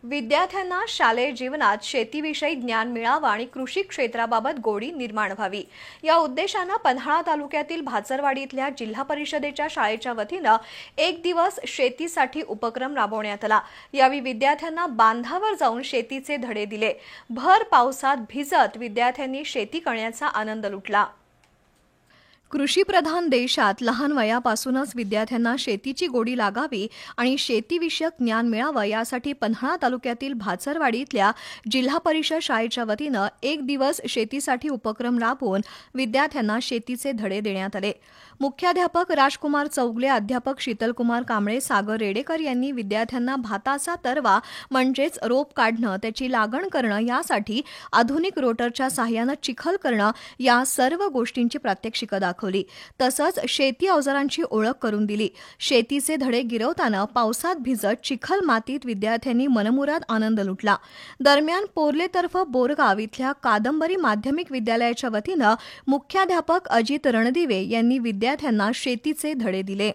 विद्यार्थ्यांना शालेय जीवनात शेतीविषयी ज्ञान मिळावं आणि कृषी क्षेत्राबाबत गोडी निर्माण व्हावी या उद्देशानं पन्हाळा तालुक्यातील भाचरवाडीतल्या जिल्हा परिषदेच्या शाळेच्या वतीनं एक दिवस शेतीसाठी उपक्रम राबवण्यात आला। यावेळी विद्यार्थ्यांना बांधावर जाऊन शेतीचे धडे दिले। भर पावसात भिजत विद्यार्थ्यांनी शेती करण्याचा आनंद लुटला। कृषीप्रधान देशात लहान वयापासूनच विद्यार्थ्यांना शेतीची गोडी लागावी आणि शेतीविषयक ज्ञान मिळावं यासाठी पन्हाळा तालुक्यातील भाचरवाडीतल्या जिल्हा परिषद शाळेच्या वतीनं एक दिवस शेतीसाठी उपक्रम राबवून विद्यार्थ्यांना शेतीचे धडे देण्यात आले। मुख्याध्यापक राजकुमार चौगले, अध्यापक शीतलकुमार कांबळे, सागर रेडेकर यांनी विद्यार्थ्यांना भाताचा तरवा म्हणजेच रोप काढणं, त्याची लागण करणं यासाठी आधुनिक रोटरच्या सहाय्यानं चिखल करणं या सर्व गोष्टींची प्रात्यक्षिकं दाखवली। तसंच शेती अवजारांची ओळख करून दिली। शेतीचे धडे गिरवताना पावसात भिजत चिखल मातीत विद्यार्थ्यांनी मनमुराद आनंद लुटला। दरम्यान पोर्लेतर्फ बोरगाव इथल्या कादंबरी माध्यमिक विद्यालयाच्या वतीनं मुख्याध्यापक अजित रणदिवे यांनी विद्यार्थ्यांना शेतीचे धडे दिले।